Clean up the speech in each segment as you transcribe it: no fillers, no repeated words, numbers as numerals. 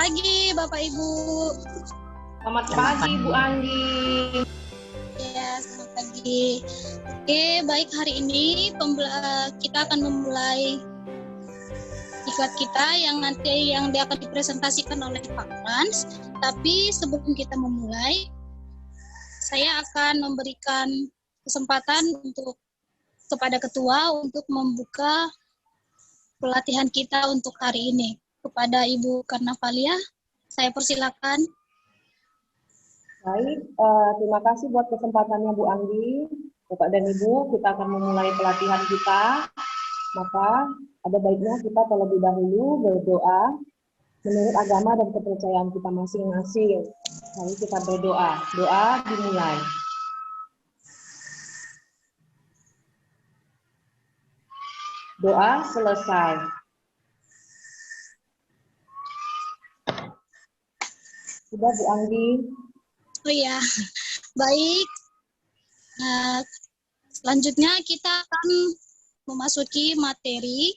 pagi Bapak Ibu. Selamat pagi Bu Anggi. Ya, selamat pagi. Oke, baik, hari ini kita akan memulai diklat kita yang akan dipresentasikan oleh Pak Frans. Tapi sebelum kita memulai, saya akan memberikan kesempatan kepada ketua untuk membuka pelatihan kita untuk hari ini. Kepada Ibu Karnavalia, saya persilakan. Baik, terima kasih buat kesempatannya Bu Anggi. Bapak dan Ibu, kita akan memulai pelatihan kita. Maka ada baiknya kita terlebih dahulu berdoa menurut agama dan kepercayaan kita masing-masing. Lalu kita berdoa. Doa dimulai. Doa selesai. Sudah Bu Anggi. Oh ya, baik. Selanjutnya kita akan memasuki materi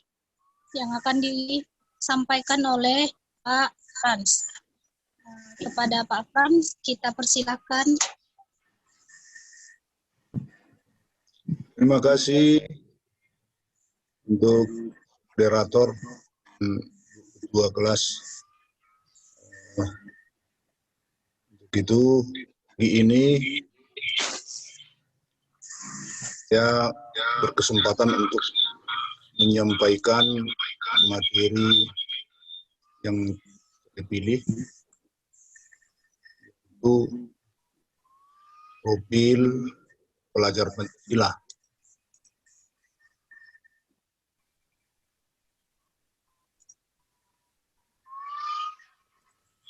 yang akan disampaikan oleh Pak Frans. Kepada Pak Frans, kita persilakan. Terima kasih untuk moderator dua kelas. Itu di ini saya berkesempatan untuk menyampaikan materi yang dipilih, itu profil pelajar Pancasila.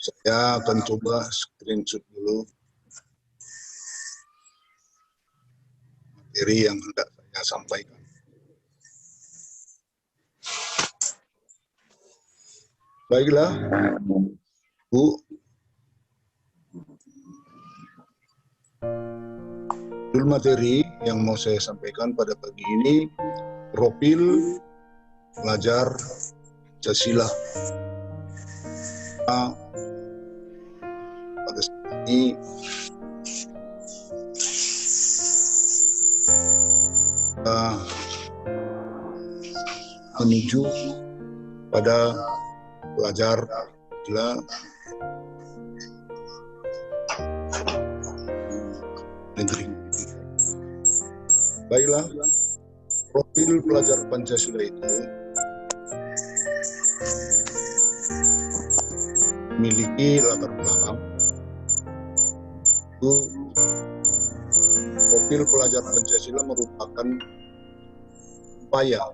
Saya akan coba screenshot dulu materi yang hendak saya sampaikan. Baiklah, Bu. Judul materi yang mau saya sampaikan pada pagi ini, profil pelajar Pancasila. Pada saat ini kita menuju pada pelajar Pancasila negeri. Baiklah, profil pelajar Pancasila itu memiliki latar belakang. Itu profil pelajar Pancasila merupakan upaya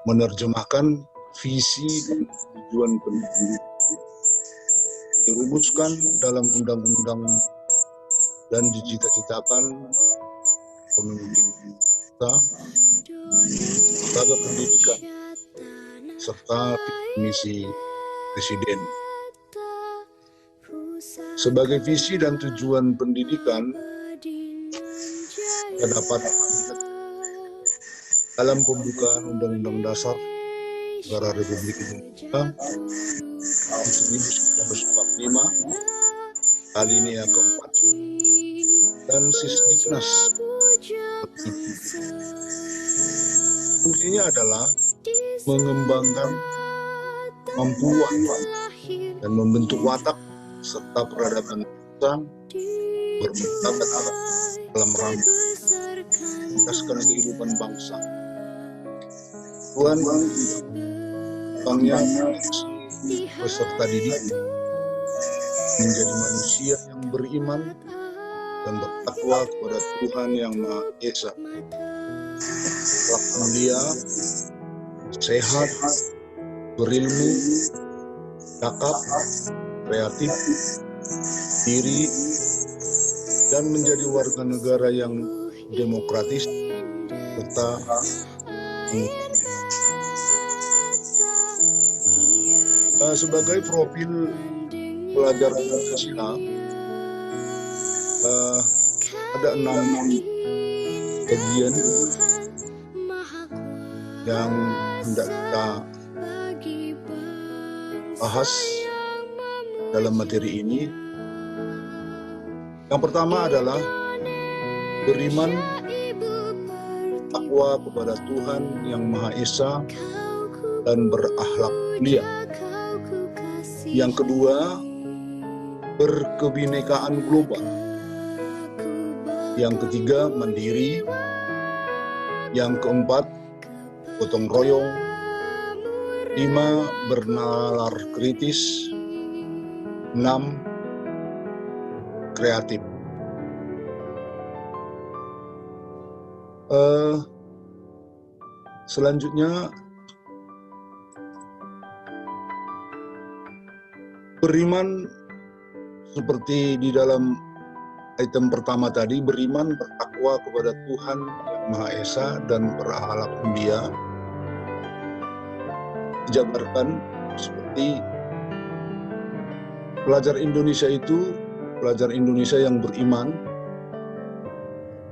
menerjemahkan visi dan tujuan pendidikan dirumuskan dalam undang-undang dan dicita-citakan pemimpin kita lembaga pendidikan serta misi presiden. Sebagai visi dan tujuan pendidikan terdapat dalam pembukaan Undang-Undang Dasar Negara Republik Indonesia 1945 alinea keempat dan Sisdiknas. Fungsinya adalah mengembangkan kemampuan dan membentuk watak serta peradaban bangsa bermartabat dalam rangka meningkatkan kehidupan bangsa. Tujuan bangnya peserta didik menjadi manusia yang beriman dan bertakwa kepada Tuhan yang Maha Esa, akhlak mulia, sehat, berilmu, cakap, kreatif, diri, dan menjadi warga negara yang demokratis serta sebagai profil pelajar Pancasila ada 6 bagian yang hendak kita bahas dalam materi ini. Yang pertama adalah beriman takwa kepada Tuhan Yang Maha Esa dan berakhlak mulia. Yang kedua, berkebinekaan global. Yang ketiga, mandiri. Yang keempat, gotong royong. 5, bernalar kritis. 6, kreatif. Selanjutnya, beriman seperti di dalam item pertama tadi, beriman bertakwa kepada Tuhan Yang Maha Esa dan berakhlak mulia, dijabarkan seperti pelajar Indonesia itu, pelajar Indonesia yang beriman,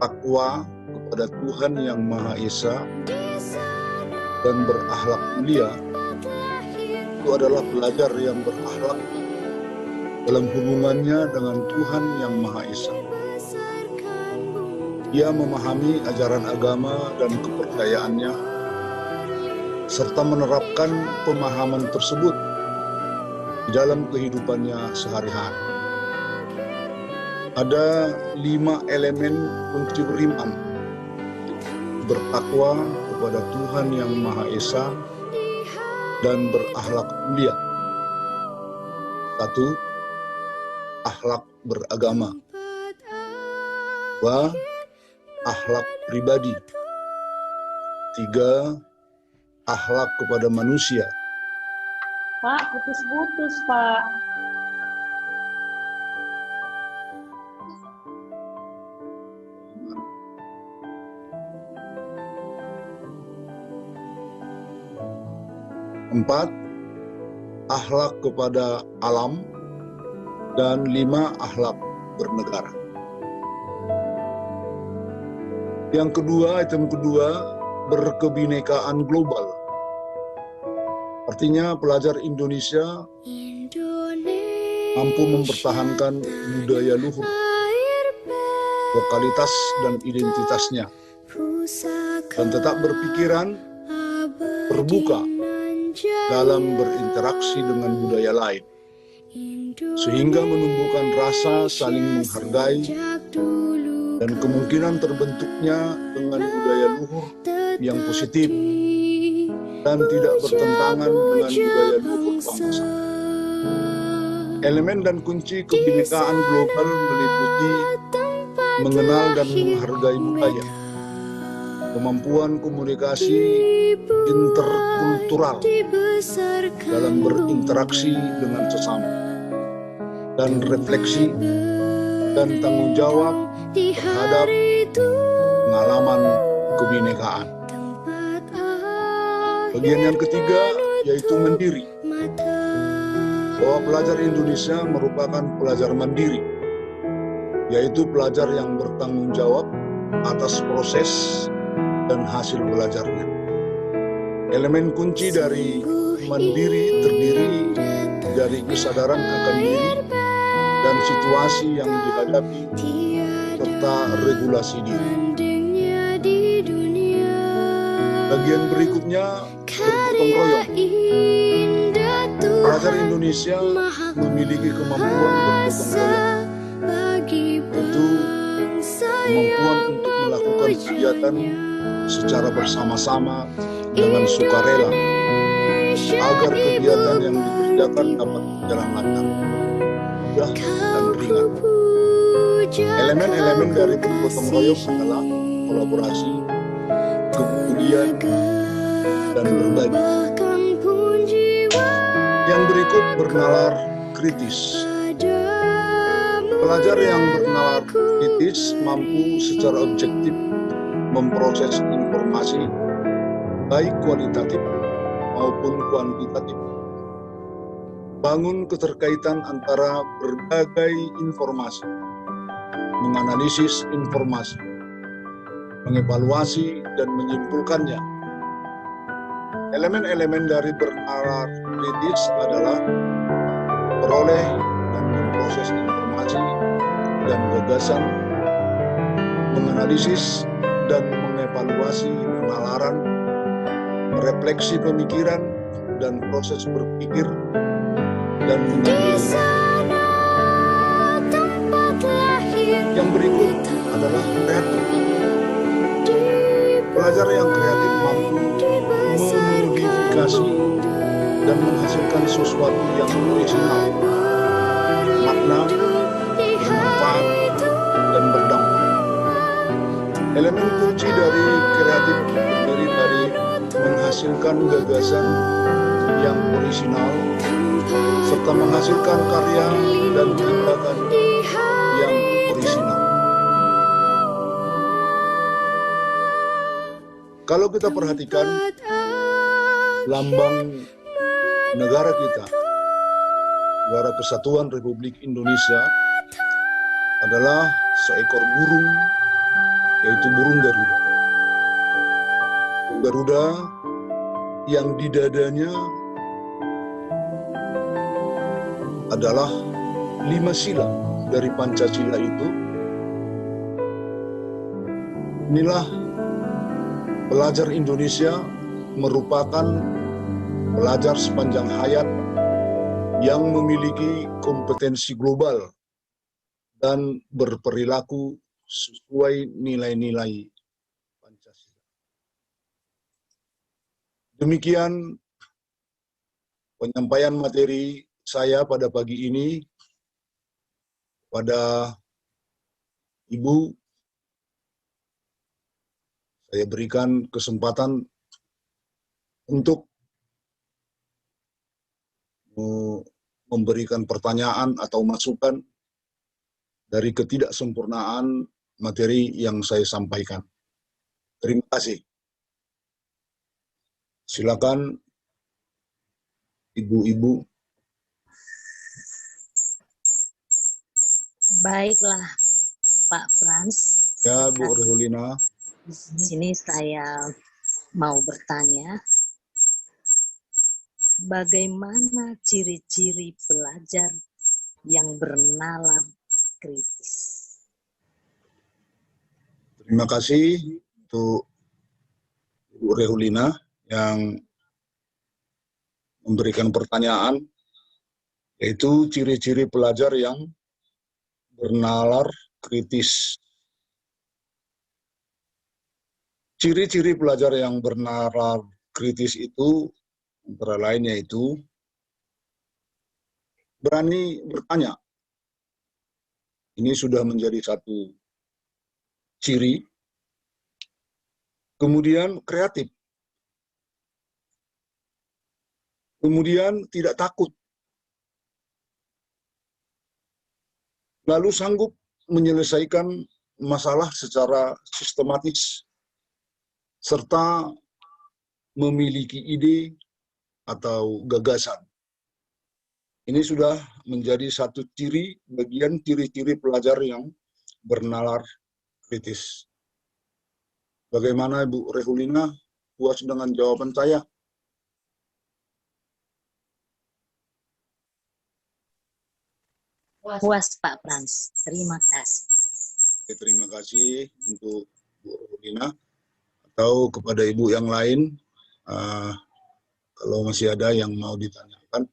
takwa kepada Tuhan Yang Maha Esa dan berakhlak mulia, itu adalah pelajar yang berakhlak dalam hubungannya dengan Tuhan Yang Maha Esa. Ia memahami ajaran agama dan kepercayaannya, serta menerapkan pemahaman tersebut di dalam kehidupannya sehari-hari. Ada 5 elemen kunci beriman: bertakwa kepada Tuhan Yang Maha Esa dan berakhlak mulia. 1, akhlak beragama. 2, akhlak pribadi. 3, akhlak kepada manusia. Pak, putus-putus, Pak. Empat, akhlak kepada alam. Dan 5, akhlak bernegara. Yang kedua, item kedua, berkebinekaan global. Artinya pelajar Indonesia mampu mempertahankan budaya luhur, lokalitas dan identitasnya, dan tetap berpikiran terbuka dalam berinteraksi dengan budaya lain, sehingga menumbuhkan rasa saling menghargai dan kemungkinan terbentuknya dengan budaya luhur yang positif dan tidak bertentangan dengan budaya luhur bangsa. Elemen dan kunci kebinekaan global meliputi mengenal dan menghargai budaya, kemampuan komunikasi interkultural dalam berinteraksi dengan sesama, dan refleksi dan tanggung jawab terhadap pengalaman kebinekaan. Bagian yang ketiga yaitu mandiri. Bahwa pelajar Indonesia merupakan pelajar mandiri, yaitu pelajar yang bertanggung jawab atas proses dan hasil belajarnya. Elemen kunci dari mandiri terdiri dari kesadaran akan diri dan situasi yang dihadapi serta regulasi diri. Bagian berikutnya bergotong royong. Pelajar Indonesia memiliki kemampuan bergotong royong, yaitu kemampuan untuk melakukan kegiatan secara bersama-sama dengan sukarela agar kegiatan yang dikerjakan dapat berjalan lancar, mudah dan ringan. Elemen-elemen dari bergotong royong adalah kolaborasi, kepedulian, dan berbagi. Yang berikut bernalar kritis. Pelajar yang bernalar kritis mampu secara objektif memproses informasi baik kualitatif maupun kuantitatif. Bangun keterkaitan antara berbagai informasi, menganalisis informasi, mengevaluasi dan menyimpulkannya, Elemen-elemen dari bernalar kritis adalah peroleh dan memproses informasi dan gagasan, menganalisis dan mengevaluasi penalaran, merefleksi pemikiran dan proses berpikir, dan mengambil. Yang berikut adalah kreatif. Pelajar yang kreatif mampu memodifikasi dan menghasilkan sesuatu yang orisinal, makna, bermanfaat, dan berdampak. Elemen kunci dari kreatif terdiri dari menghasilkan gagasan yang orisinal, serta menghasilkan karya dan tindakan yang orisinal. Kalau kita perhatikan lambang negara kita, Negara Kesatuan Republik Indonesia, adalah seekor burung, yaitu burung Garuda. Garuda yang di dadanya adalah 5 sila dari Pancasila itu. Inilah pelajar Indonesia merupakan pelajar sepanjang hayat yang memiliki kompetensi global dan berperilaku sesuai nilai-nilai Pancasila. Demikian penyampaian materi saya pada pagi ini pada Ibu. Saya berikan kesempatan untuk memberikan pertanyaan atau masukan dari ketidaksempurnaan materi yang saya sampaikan. Terima kasih. Silakan Ibu-ibu. Baiklah, Pak Frans. Ya, Bu Reholina. Di sini saya mau bertanya, bagaimana ciri-ciri pelajar yang bernalar kritis? Terima kasih untuk Bu Reholina yang memberikan pertanyaan, yaitu ciri-ciri pelajar yang bernalar kritis. Ciri-ciri pelajar yang bernalar kritis itu antara lain yaitu berani bertanya. Ini sudah menjadi satu ciri. Kemudian kreatif. Kemudian tidak takut. Lalu sanggup menyelesaikan masalah secara sistematis, serta memiliki ide atau gagasan. Ini sudah menjadi satu ciri bagian ciri-ciri pelajar yang bernalar kritis. Bagaimana Ibu Reholina? Puas dengan jawaban saya? Puas, Pak Frans. Terima kasih. Terima kasih untuk Bu Reholina. Atau kepada Ibu yang lain, kalau masih ada yang mau ditanyakan.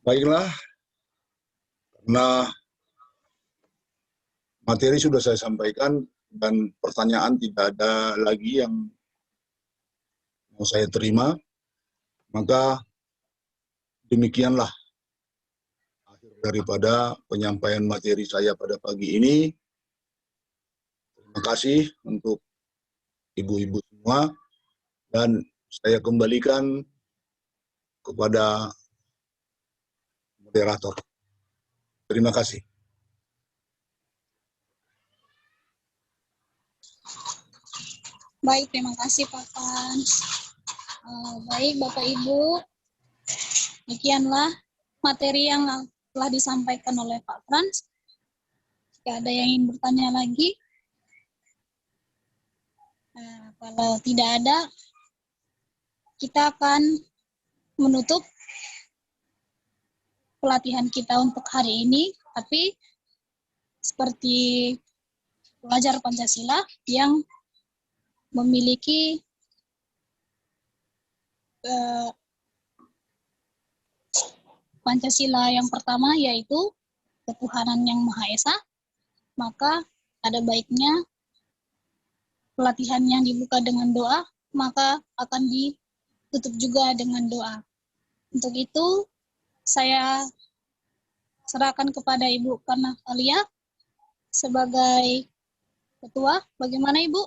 Baiklah, karena materi sudah saya sampaikan dan pertanyaan tidak ada lagi yang mau saya terima, maka demikianlah akhir daripada penyampaian materi saya pada pagi ini. Terima kasih untuk ibu-ibu semua, dan saya kembalikan kepada moderator. Terima kasih. Baik, terima kasih Pak Frans. Baik Bapak Ibu, demikianlah materi yang telah disampaikan oleh Pak Frans. Jika ada yang ingin bertanya lagi, Kalau tidak ada, kita akan menutup pelatihan kita untuk hari ini, tapi seperti pelajar Pancasila yang memiliki Pancasila yang pertama, yaitu ketuhanan yang Maha Esa, maka ada baiknya pelatihan yang dibuka dengan doa, maka akan ditutup juga dengan doa. Untuk itu, saya serahkan kepada Ibu Karna Alia sebagai ketua. Bagaimana Ibu?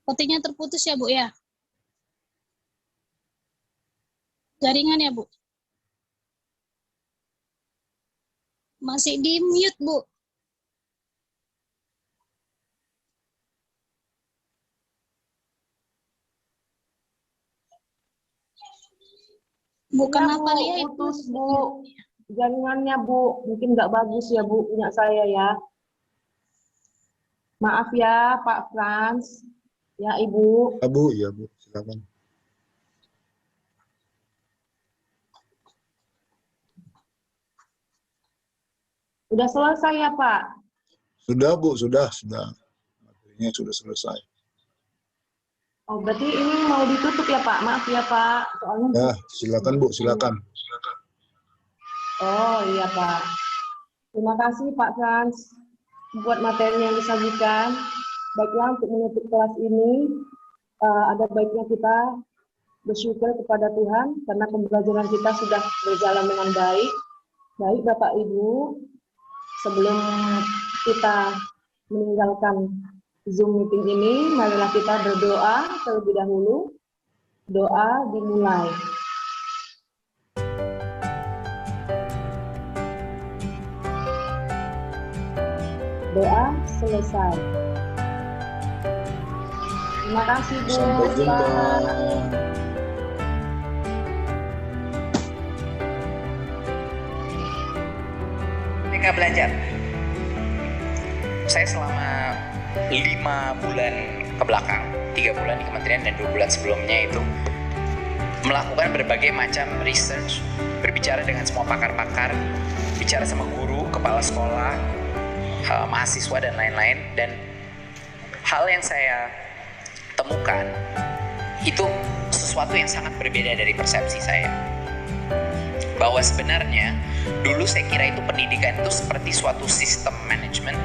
Sepertinya terputus ya Bu ya? Jaringan ya Bu? Masih di mute Bu? Bu Iya, Karna Alia itu putus Bu. Jaringannya Bu, mungkin nggak bagus ya Bu punya saya ya. Maaf ya Pak Frans, ya Ibu. Ya Bu, silakan. Udah selesai ya Pak? Sudah Bu, sudah. Materinya sudah selesai. Oh berarti ini mau ditutup ya Pak? Maaf ya Pak, soalnya. Ya, silakan Bu, silakan. Oh iya Pak. Terima kasih Pak Frans buat materi yang disajikan. Baiklah, untuk menutup kelas ini, ada baiknya kita bersyukur kepada Tuhan karena pembelajaran kita sudah berjalan dengan baik. Baik Bapak Ibu, sebelum kita meninggalkan Zoom meeting ini, marilah kita berdoa terlebih dahulu. Doa dimulai. Doa selesai. Terima kasih Bu. Sampai jumpa. Mereka belajar. Saya selama 5 bulan ke belakang, 3 bulan di kementerian dan 2 bulan sebelumnya itu melakukan berbagai macam research, berbicara dengan semua pakar-pakar, bicara sama guru, kepala sekolah, mahasiswa dan lain-lain, dan hal yang saya temukan itu sesuatu yang sangat berbeda dari persepsi saya. Bahwa sebenarnya dulu saya kira itu pendidikan itu seperti suatu sistem manajemen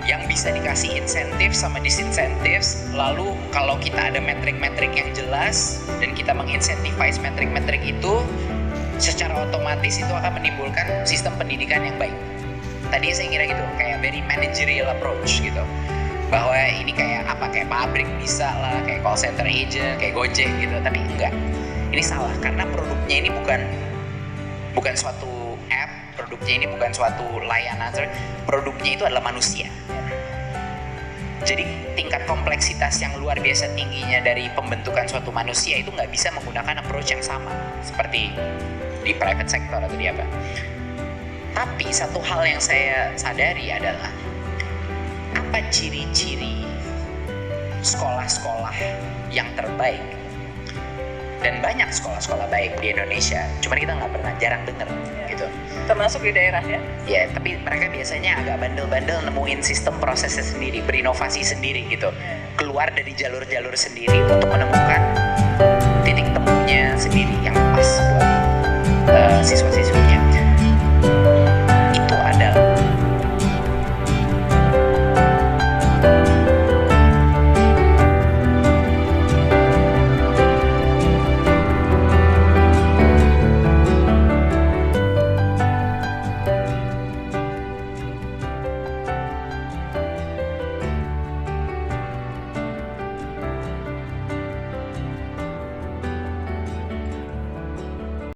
yang bisa dikasih insentif sama disinsentif, lalu kalau kita ada metrik-metrik yang jelas dan kita menginsentifise metrik-metrik itu, secara otomatis itu akan menimbulkan sistem pendidikan yang baik. Tadi saya kira gitu, kayak very managerial approach gitu, bahwa ini kayak apa, kayak pabrik bisa lah, kayak call center agent, kayak Gojek gitu, tapi enggak. Ini salah, karena produknya ini bukan suatu app, produknya ini bukan suatu layanan, produknya itu adalah manusia. Jadi tingkat kompleksitas yang luar biasa tingginya dari pembentukan suatu manusia itu nggak bisa menggunakan approach yang sama seperti di private sector atau di apa. Tapi satu hal yang saya sadari adalah apa ciri-ciri sekolah-sekolah yang terbaik. Dan banyak sekolah-sekolah baik di Indonesia, cuman kita nggak pernah, jarang dengar gitu. Termasuk di daerah ya? Ya, tapi mereka biasanya agak bandel-bandel nemuin sistem prosesnya sendiri, berinovasi sendiri gitu. Keluar dari jalur-jalur sendiri untuk menemukan